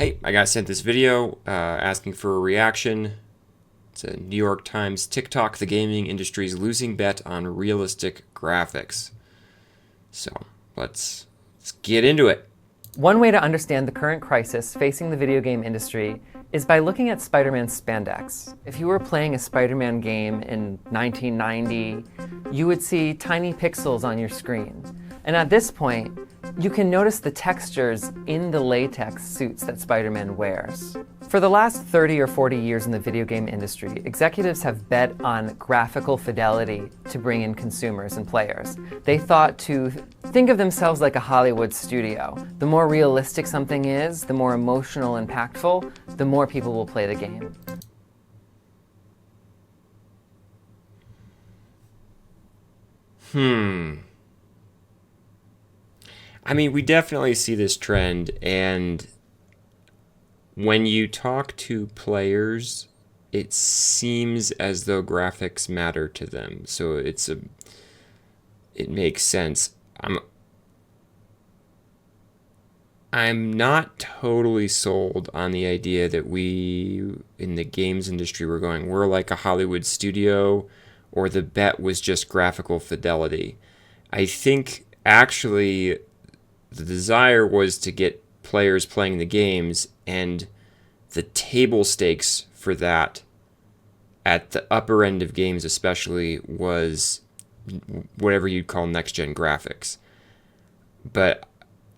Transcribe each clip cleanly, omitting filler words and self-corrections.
Hey, I got sent this video asking for a reaction. It's a New York Times TikTok, the gaming industry's losing bet on realistic graphics. So let's get into it. One way to understand the current crisis facing the video game industry is by looking at Spider-Man spandex. If you were playing a Spider-Man game in 1990, you would see tiny pixels on your screen. And at this point, you can notice the textures in the latex suits that Spider-Man wears. For the last 30 or 40 years in the video game industry, executives have bet on graphical fidelity to bring in consumers and players. They thought to think of themselves like a Hollywood studio. The more realistic something is, the more emotional and impactful, the more people will play the game. I mean, we definitely see this trend, and when you talk to players, it seems as though graphics matter to them. So it makes sense. I'm not totally sold on the idea that we in the games industry we're like a Hollywood studio, or the bet was just graphical fidelity. I think actually the desire was to get players playing the games, and the table stakes for that at the upper end of games especially was whatever you'd call next gen graphics. But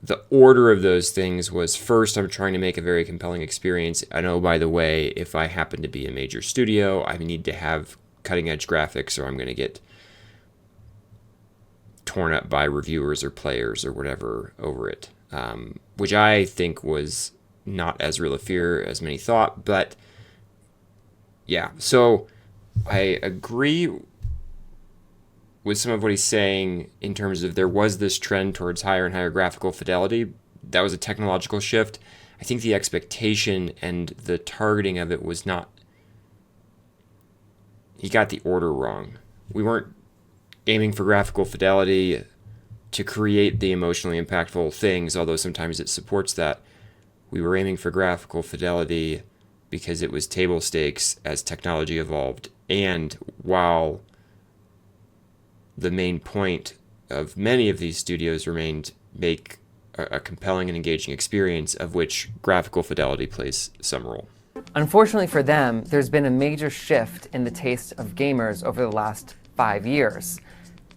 the order of those things was, first, I'm trying to make a very compelling experience. And oh, by the way, if I happen to be a major studio, I need to have cutting edge graphics or I'm going to get torn up by reviewers or players or whatever over it, which I think was not as real a fear as many thought. But yeah, so I agree with some of what he's saying in terms of there was this trend towards higher and higher graphical fidelity. That was a technological shift. I think the expectation and the targeting of it was not, he got the order wrong. We weren't aiming for graphical fidelity to create the emotionally impactful things, although sometimes it supports that. We were aiming for graphical fidelity because it was table stakes as technology evolved. And while the main point of many of these studios remained make a compelling and engaging experience, of which graphical fidelity plays some role. Unfortunately for them, there's been a major shift in the taste of gamers over the last 5 years.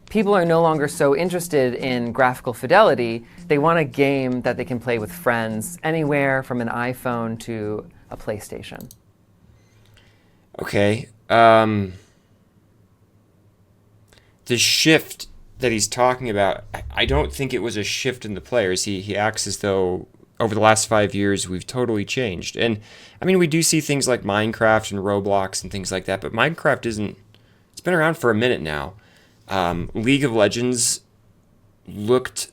People are no longer so interested in graphical fidelity. They want a game that they can play with friends anywhere from an iPhone to a PlayStation. Okay. The shift that he's talking about, I don't think it was a shift in the players. He acts as though over the last 5 years we've totally changed. And I mean, we do see things like Minecraft and Roblox and things like that, but Minecraft it's been around for a minute now. League of Legends looked,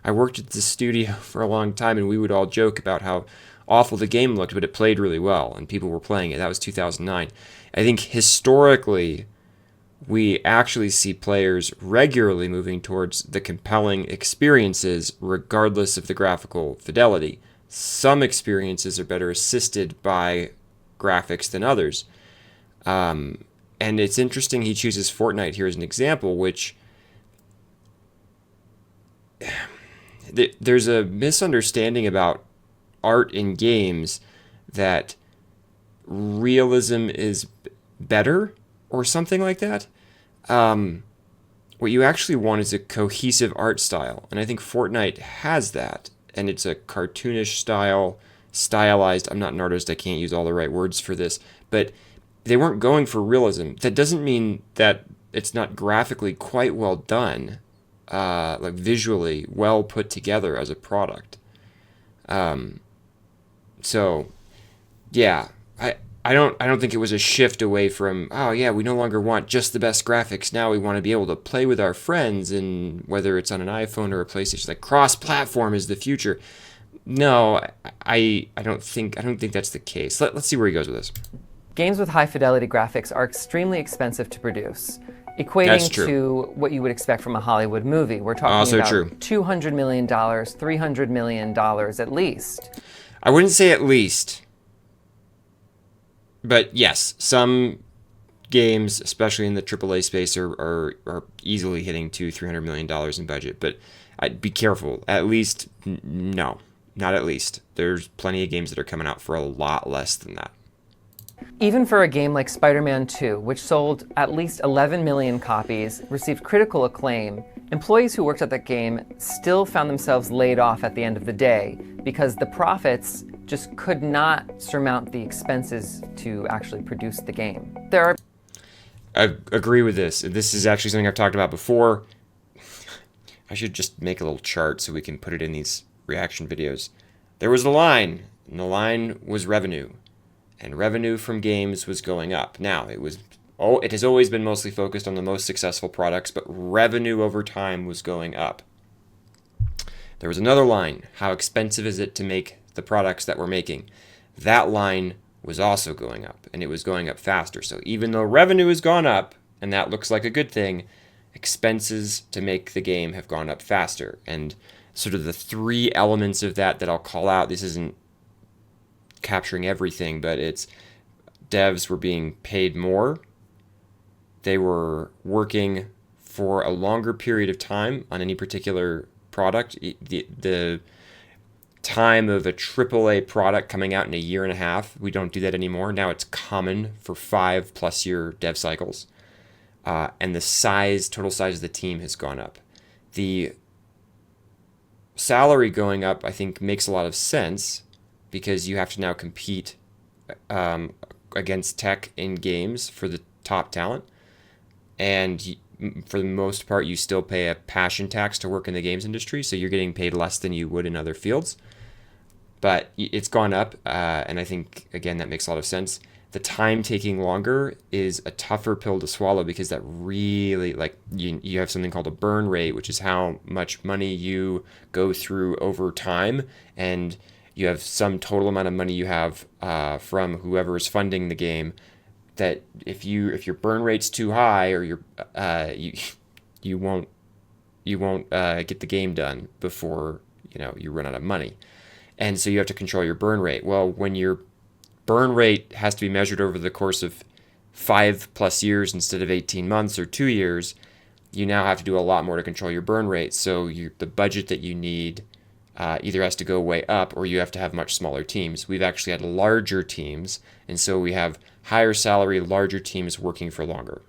I worked at the studio for a long time, and we would all joke about how awful the game looked, but it played really well, and people were playing it. That was 2009. I think historically, we actually see players regularly moving towards the compelling experiences, regardless of the graphical fidelity. Some experiences are better assisted by graphics than others. And it's interesting he chooses Fortnite here as an example, which there's a misunderstanding about art in games that realism is better or something like that. What you actually want is a cohesive art style, and I think Fortnite has that, and it's a cartoonish style, stylized. I'm not an artist, I can't use all the right words for this, but they weren't going for realism. That doesn't mean that it's not graphically quite well done, like visually well put together as a product. So, yeah, I don't think it was a shift away from, oh yeah, we no longer want just the best graphics. Now we want to be able to play with our friends, and whether it's on an iPhone or a PlayStation, like cross-platform is the future. No, I don't think that's the case. Let's see where he goes with this. Games with high fidelity graphics are extremely expensive to produce, equating to what you would expect from a Hollywood movie. We're talking about $200 million, $300 million at least. I wouldn't say at least, but yes, some games, especially in the AAA space, are easily hitting $200-300 million in budget. But I'd be careful. At least, no, not at least. There's plenty of games that are coming out for a lot less than that. Even for a game like Spider-Man 2, which sold at least 11 million copies, received critical acclaim, employees who worked at that game still found themselves laid off at the end of the day because the profits just could not surmount the expenses to actually produce the game. I agree with this. This is actually something I've talked about before. I should just make a little chart so we can put it in these reaction videos. There was a line, and the line was revenue. And revenue from games was going up. Now, it has always been mostly focused on the most successful products, but revenue over time was going up. There was another line, how expensive is it to make the products that we're making? That line was also going up, and it was going up faster. So even though revenue has gone up, and that looks like a good thing, expenses to make the game have gone up faster. And sort of the three elements of that I'll call out, this isn't capturing everything, but it's devs were being paid more. They were working for a longer period of time on any particular product. The time of a AAA product coming out in a year and a half, we don't do that anymore. Now it's common for 5+ year dev cycles. And the total size of the team has gone up. The salary going up, I think, makes a lot of sense because you have to now compete against tech in games for the top talent. And for the most part, you still pay a passion tax to work in the games industry, so you're getting paid less than you would in other fields. But it's gone up, and I think, again, that makes a lot of sense. The time taking longer is a tougher pill to swallow because that really, like, you have something called a burn rate, which is how much money you go through over time, and you have some total amount of money you have from whoever is funding the game. That if your burn rate's too high, or you won't get the game done before you run out of money, and so you have to control your burn rate. Well, when your burn rate has to be measured over the course of 5+ years instead of 18 months or 2 years, you now have to do a lot more to control your burn rate. So the budget that you need either has to go way up, or you have to have much smaller teams. We've actually had larger teams, and so we have higher salary, larger teams working for longer.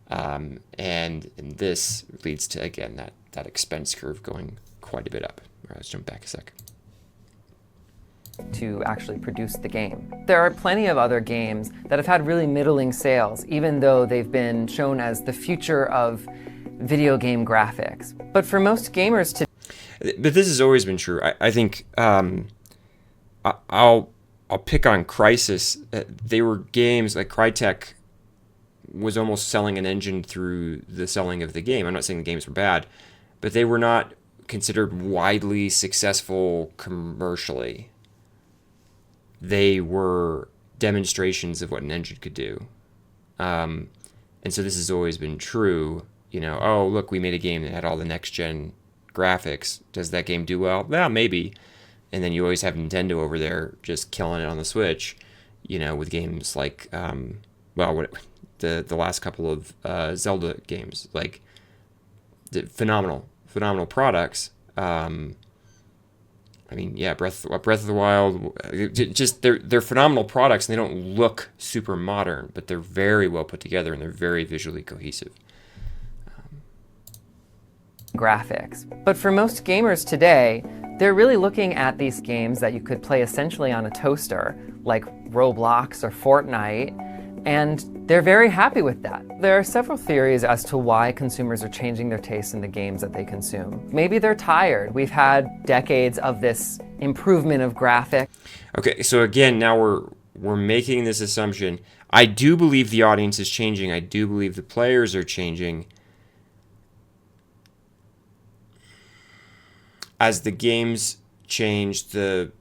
And this leads to, again, that expense curve going quite a bit up. All right, let's jump back a sec. To actually produce the game. There are plenty of other games that have had really middling sales, even though they've been shown as the future of video game graphics. But for most gamers today, but this has always been true. I think I'll pick on Crysis. They were games like Crytek was almost selling an engine through the selling of the game. I'm not saying the games were bad, but they were not considered widely successful commercially. They were demonstrations of what an engine could do. And so this has always been true. Oh, look, we made a game that had all the next-gen graphics. Does that game do well? Well, maybe. And then you always have Nintendo over there just killing it on the Switch, with games like, the last couple of Zelda games, like phenomenal products. Breath of the Wild, just they're phenomenal products, and they don't look super modern, but they're very well put together and they're very visually cohesive. Graphics. But for most gamers today, they're really looking at these games that you could play essentially on a toaster, like Roblox or Fortnite, and they're very happy with that. There are several theories as to why consumers are changing their taste in the games that they consume. Maybe they're tired. We've had decades of this improvement of graphics. Okay, so again, now we're making this assumption. I do believe the audience is changing. I do believe the players are changing. As the games change, the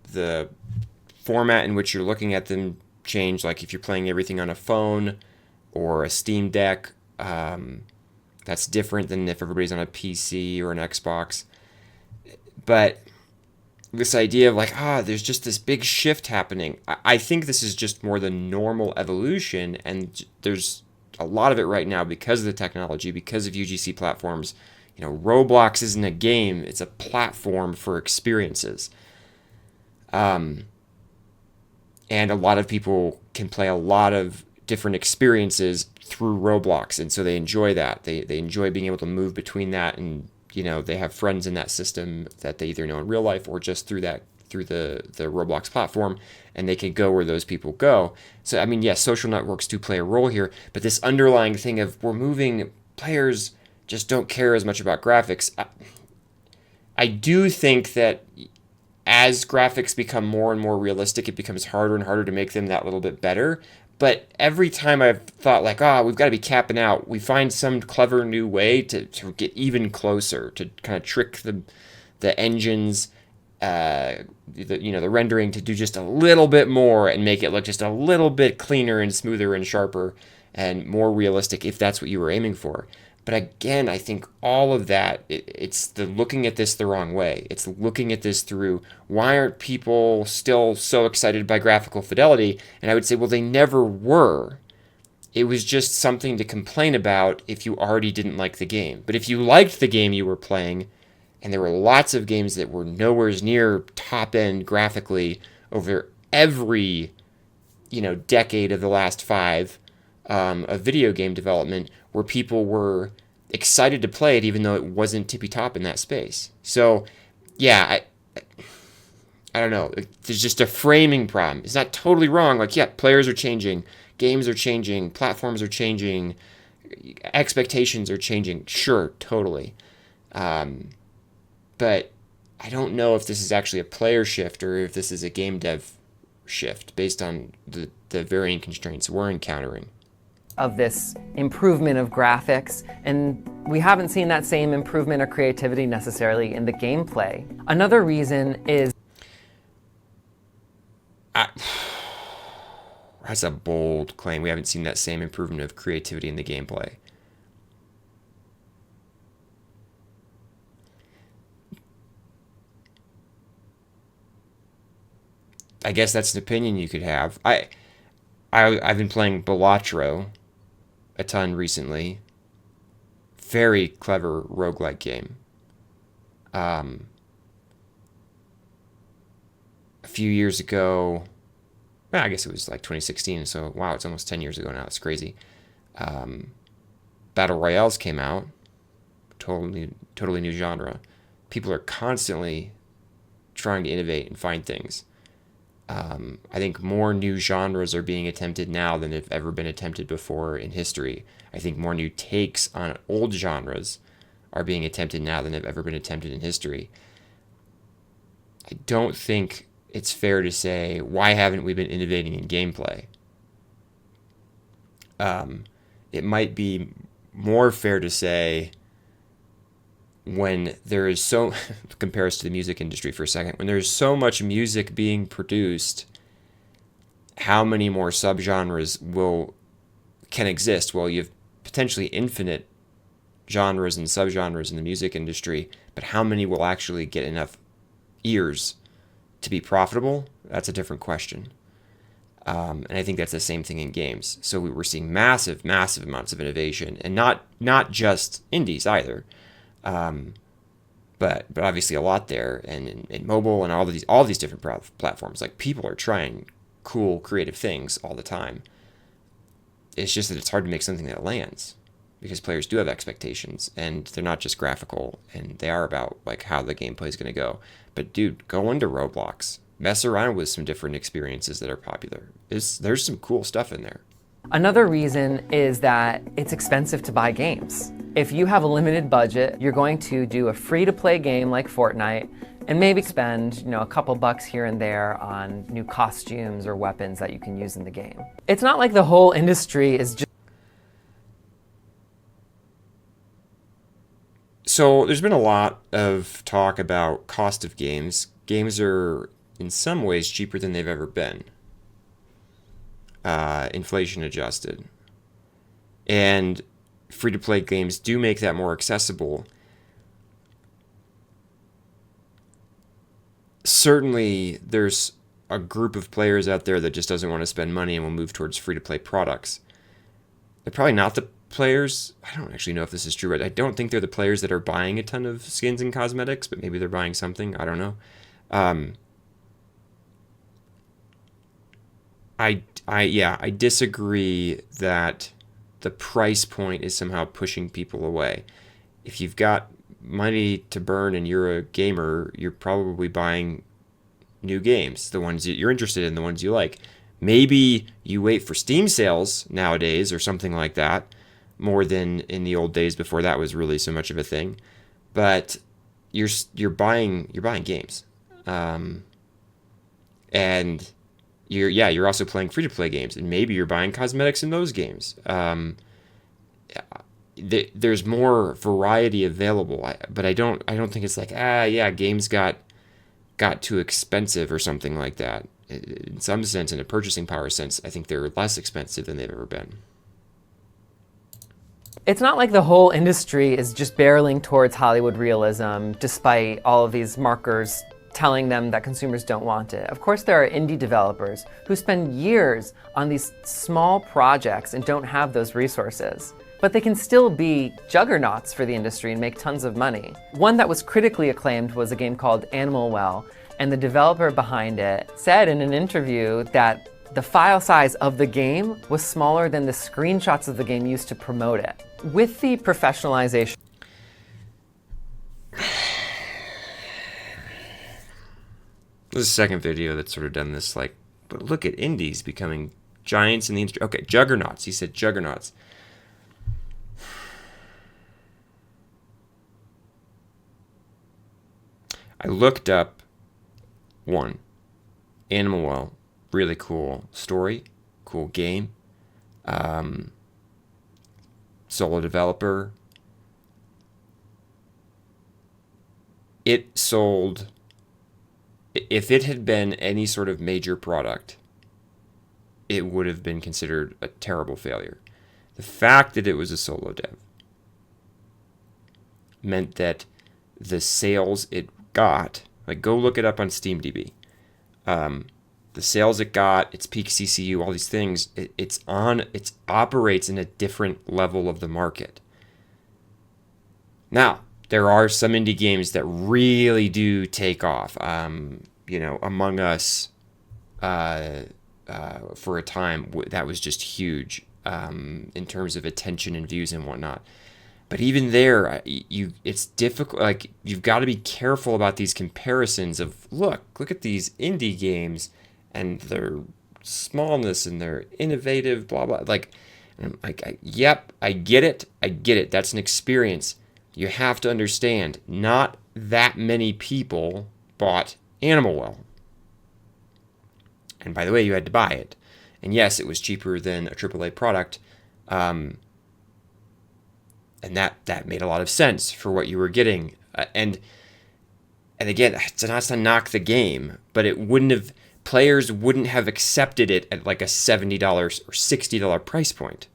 format in which you're looking at them change. Like if you're playing everything on a phone or a Steam Deck, that's different than if everybody's on a PC or an Xbox. But this idea of like, there's just this big shift happening. I think this is just more the normal evolution, and there's a lot of it right now because of the technology, because of UGC platforms. Roblox isn't a game, it's a platform for experiences. And a lot of people can play a lot of different experiences through Roblox, and so they enjoy that. They enjoy being able to move between that, and they have friends in that system that they either know in real life or just through the Roblox platform, and they can go where those people go. So I mean, yes, social networks do play a role here, but this underlying thing of we're moving, players just don't care as much about graphics. I do think that as graphics become more and more realistic, it becomes harder and harder to make them that little bit better. But every time I've thought like, we've got to be capping out, we find some clever new way to get even closer, to kind of trick the engines, the rendering to do just a little bit more and make it look just a little bit cleaner and smoother and sharper and more realistic if that's what you were aiming for. But again, I think all of that, it's the looking at this the wrong way. It's looking at this through, why aren't people still so excited by graphical fidelity? And I would say, well, they never were. It was just something to complain about if you already didn't like the game. But if you liked the game you were playing, and there were lots of games that were nowhere near top end graphically over every, decade of the last 5 of video game development, where people were excited to play it even though it wasn't tippy top in that space. So, yeah, I don't know. There's just a framing problem. It's not totally wrong. Like, yeah, players are changing, games are changing, platforms are changing, expectations are changing. Sure, totally. But I don't know if this is actually a player shift or if this is a game dev shift based on the varying constraints we're encountering. Of this improvement of graphics, and we haven't seen that same improvement or creativity necessarily in the gameplay. Another reason is... That's a bold claim. We haven't seen that same improvement of creativity in the gameplay. I guess that's an opinion you could have. I've been playing Balatro a ton recently. Very clever roguelike game. A few years ago, well, I guess it was like 2016, so wow, it's almost 10 years ago now. It's crazy. Battle Royales came out. Totally new genre. People are constantly trying to innovate and find things. I think more new genres are being attempted now than have ever been attempted before in history. I think more new takes on old genres are being attempted now than have ever been attempted in history. I don't think it's fair to say, why haven't we been innovating in gameplay? It might be more fair to say, when there is so, compare us to the music industry for a second, when there's so much music being produced, how many more subgenres can exist? Well, you have potentially infinite genres and subgenres in the music industry, but how many will actually get enough ears to be profitable? That's a different question. And I think that's the same thing in games. So we were seeing massive amounts of innovation, and not just indies either. But obviously a lot there, and in mobile and all these different platforms. Like, people are trying cool, creative things all the time. It's just that it's hard to make something that lands, because players do have expectations, and they're not just graphical, and they are about like how the gameplay is going to go. But dude, go into Roblox, mess around with some different experiences that are popular. There's some cool stuff in there. Another reason is that it's expensive to buy games. If you have a limited budget, you're going to do a free-to-play game like Fortnite and maybe spend, a couple bucks here and there on new costumes or weapons that you can use in the game. It's not like the whole industry is just... So there's been a lot of talk about cost of games. Games are in some ways cheaper than they've ever been. Inflation adjusted. And free-to-play games do make that more accessible. certainly there's a group of players out there that just doesn't want to spend money and will move towards free-to-play products. They're probably not the players. I don't actually know if this is true, but I don't think they're the players that are buying a ton of skins and cosmetics, but maybe they're buying something. I don't know. I disagree that the price point is somehow pushing people away. If you've got money to burn and you're a gamer, you're probably buying new games, the ones that you're interested in, the ones you like. Maybe you wait for Steam sales nowadays or something like that, more than in the old days before that was really so much of a thing. But you're buying games, and you're also playing free to play games, and maybe you're buying cosmetics in those games. There's more variety available, but I don't think it's like games got too expensive or something like that. In some sense, in a purchasing power sense, I think they're less expensive than they've ever been. It's not like the whole industry is just barreling towards Hollywood realism, despite all of these markers telling them that consumers don't want it. Of course, there are indie developers who spend years on these small projects and don't have those resources. But they can still be juggernauts for the industry and make tons of money. One that was critically acclaimed was a game called Animal Well, and the developer behind it said in an interview that the file size of the game was smaller than the screenshots of the game used to promote it. With the professionalization... This is the second video that's sort of done this, like, but look at indies becoming giants in the industry. Okay, juggernauts. He said juggernauts. I looked up one, Animal Well, really cool story, cool game, solo developer. It sold, if it had been any sort of major product, it would have been considered a terrible failure. The fact that it was a solo dev meant that the sales it got, like go look it up on SteamDB. The sales it got, its peak CCU, all these things, it operates in a different level of the market. Now, there are some indie games that really do take off. Among Us, for a time, that was just huge in terms of attention and views and whatnot. But even there, it's difficult. Like, you've got to be careful about these comparisons of look at these indie games and their smallness and their innovative blah blah. Like, yep, I get it. That's an experience. You have to understand, not that many people bought Animal Well. And by the way, you had to buy it. And yes, it was cheaper than a AAA product. And that made a lot of sense for what you were getting. And again, it's not to knock the game, but players wouldn't have accepted it at like a $70 or $60 price point.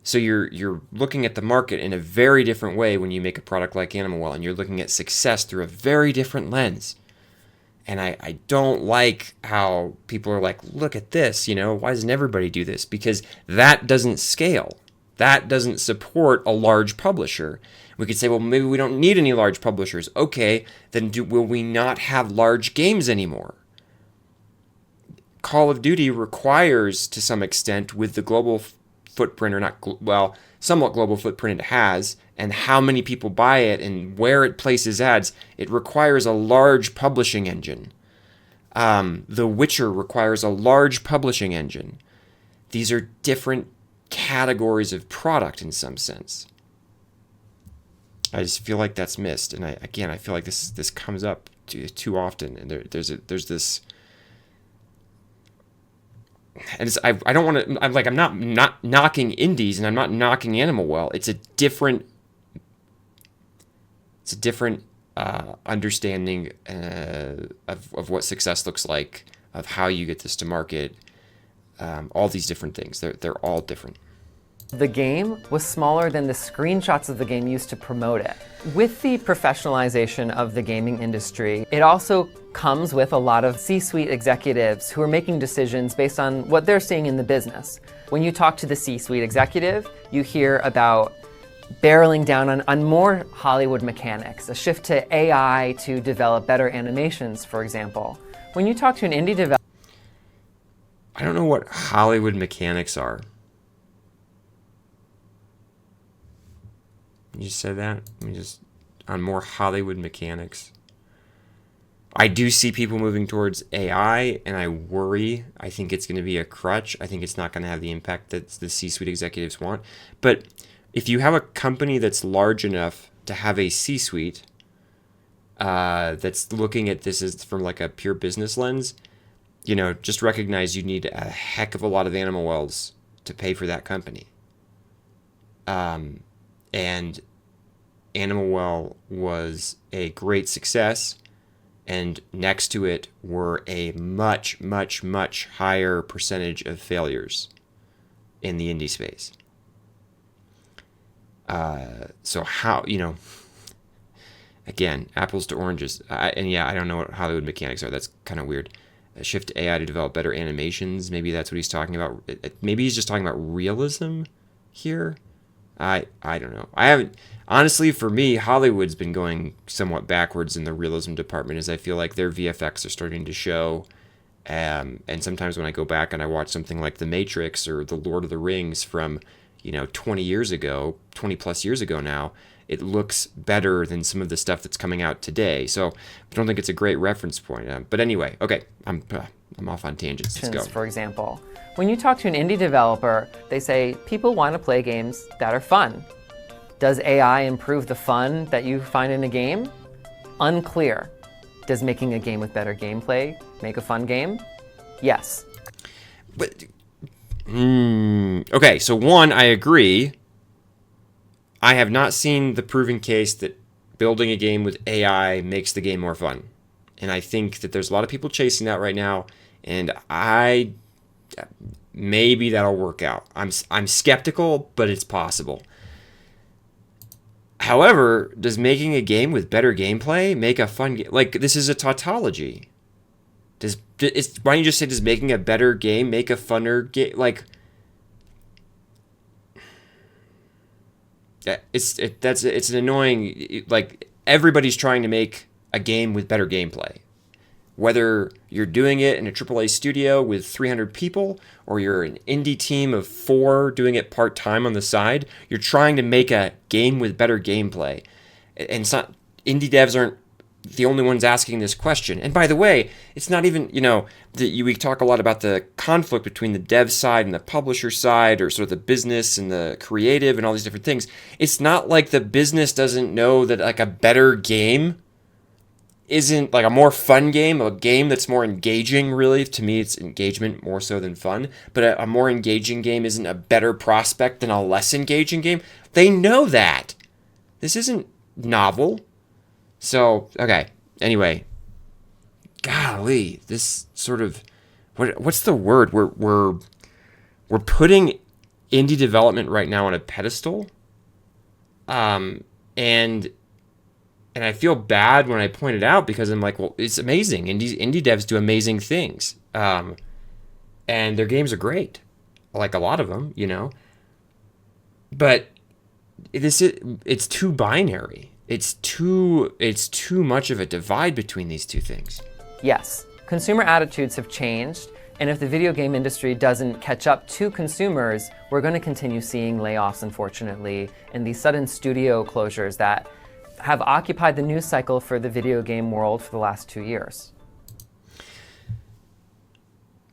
So you're looking at the market in a very different way when you make a product like Animal Well, and you're looking at success through a very different lens. And I don't like how people are like, look at this, why doesn't everybody do this? Because that doesn't scale. That doesn't support a large publisher. We could say, well, maybe we don't need any large publishers. Okay, then will we not have large games anymore? Call of Duty requires, to some extent, with the global footprint, or somewhat global footprint it has, and how many people buy it and where it places ads, it requires a large publishing engine. The Witcher requires a large publishing engine. These are different categories of product in some sense. I just feel like that's missed, and I feel like this comes up too often, and there's this. And I don't want to. I'm not knocking indies, and I'm not knocking Animal Well. It's a different understanding of what success looks like, of how you get this to market. All these different things. They're all different. The game was smaller than the screenshots of the game used to promote it. With the professionalization of the gaming industry, it also comes with a lot of C-suite executives who are making decisions based on what they're seeing in the business. When you talk to the C-suite executive, you hear about barreling down on more Hollywood mechanics, a shift to AI to develop better animations, for example. When you talk to an indie developer, I don't know what Hollywood mechanics are. You just said that? Let me just, on more Hollywood mechanics. I do see people moving towards AI, and I worry. I think it's going to be a crutch. I think it's not going to have the impact that the C-suite executives want. But if you have a company that's large enough to have a C-suite that's looking at this as from like a pure business lens, just recognize you need a heck of a lot of animal wells to pay for that company. And Animal Well was a great success, and next to it were a much, much, much higher percentage of failures in the indie space. So how, again, apples to oranges. I don't know what Hollywood mechanics are. That's kind of weird. A shift to AI to develop better animations. Maybe that's what he's talking about. Maybe he's just talking about realism here. I don't know. I haven't, honestly, for me, Hollywood's been going somewhat backwards in the realism department, as I feel like their VFX are starting to show. And sometimes when I go back and I watch something like The Matrix or The Lord of the Rings from, 20 years ago, 20 plus years ago now, it looks better than some of the stuff that's coming out today. So I don't think it's a great reference point. But anyway, okay, I'm off on tangents. Let's go. for example. When you talk to an indie developer, they say people want to play games that are fun. Does AI improve the fun that you find in a game? Unclear. Does making a game with better gameplay make a fun game? Yes. But okay, so one, I agree. I have not seen the proven case that building a game with AI makes the game more fun. And I think that there's a lot of people chasing that right now, and maybe that'll work out. I'm skeptical, but it's possible. However, does making a game with better gameplay make a fun game? Like, this is a tautology. Why don't you just say, does making a better game make a funner game? Like, it's an annoying, like, everybody's trying to make a game with better gameplay. Whether you're doing it in a AAA studio with 300 people or you're an indie team of 4 doing it part-time on the side, you're trying to make a game with better gameplay. And it's not, indie devs aren't the only ones asking this question. And by the way, it's not even, we talk a lot about the conflict between the dev side and the publisher side, or sort of the business and the creative and all these different things. It's not like the business doesn't know that like a better game isn't like a more fun game, a game that's more engaging, really. To me, it's engagement more so than fun. But a more engaging game isn't a better prospect than a less engaging game. They know that. This isn't novel. So, okay. Anyway, golly, this sort of, what's the word? We're putting indie development right now on a pedestal. And I feel bad when I point it out because I'm like, well, it's amazing. Indie devs do amazing things. And their games are great. Like a lot of them, But it's too binary. It's too much of a divide between these two things. Yes. Consumer attitudes have changed, and if the video game industry doesn't catch up to consumers, we're going to continue seeing layoffs, unfortunately, and these sudden studio closures that have occupied the news cycle for the video game world for the last 2 years.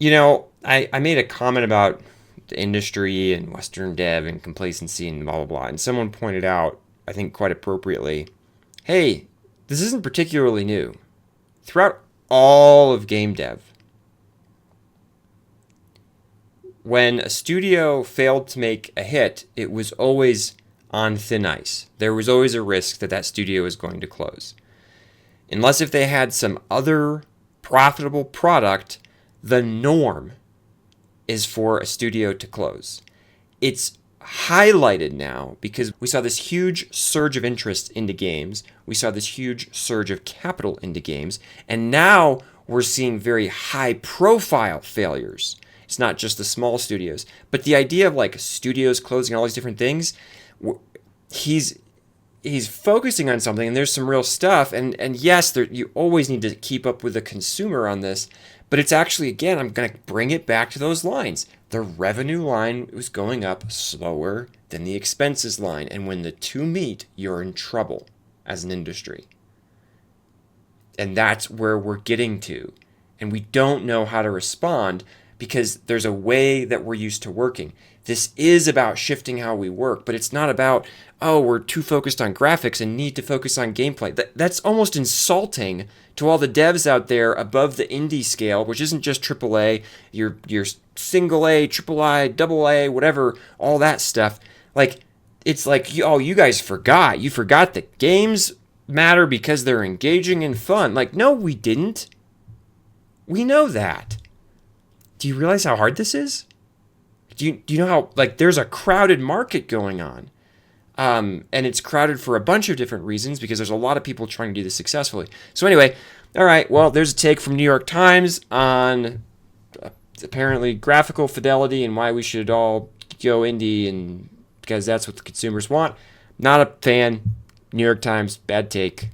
I made a comment about the industry and Western dev and complacency and blah, blah, blah. And someone pointed out, I think quite appropriately, hey, this isn't particularly new. Throughout all of game dev, when a studio failed to make a hit, it was always on thin ice. There was always a risk that that studio was going to close. Unless if they had some other profitable product, the norm is for a studio to close. It's highlighted now because we saw this huge surge of interest into games. We saw this huge surge of capital into games. And now we're seeing very high profile failures. It's not just the small studios, but the idea of like studios closing, all these different things, he's focusing on something, and there's some real stuff. And yes, you always need to keep up with the consumer on this, but it's actually, again, I'm going to bring it back to those lines. The revenue line was going up slower than the expenses line. And when the two meet, you're in trouble as an industry. And that's where we're getting to. And we don't know how to respond because there's a way that we're used to working. This is about shifting how we work, but it's not about, oh, we're too focused on graphics and need to focus on gameplay. That's almost insulting to all the devs out there above the indie scale, which isn't just AAA, your single A, triple I, double A, whatever, all that stuff. Like, it's like, oh, you guys forgot. You forgot that games matter because they're engaging and fun. Like, no, we didn't. We know that. Do you realize how hard this is? Do you know how, like, there's a crowded market going on? And it's crowded for a bunch of different reasons because there's a lot of people trying to do this successfully. So anyway, all right, well, there's a take from New York Times on apparently graphical fidelity and why we should all go indie, and because that's what the consumers want. Not a fan. New York Times, bad take.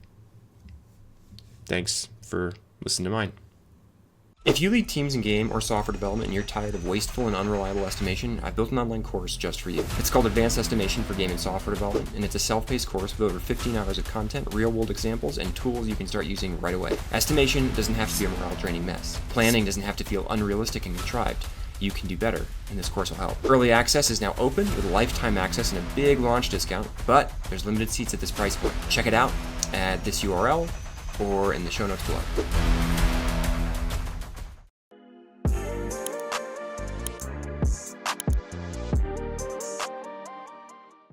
Thanks for listening to mine. If you lead teams in game or software development and you're tired of wasteful and unreliable estimation, I've built an online course just for you. It's called Advanced Estimation for Game and Software Development, and it's a self-paced course with over 15 hours of content, real-world examples, and tools you can start using right away. Estimation doesn't have to be a morale-draining mess. Planning doesn't have to feel unrealistic and contrived. You can do better, and this course will help. Early access is now open with lifetime access and a big launch discount, but there's limited seats at this price point. Check it out at this URL or in the show notes below.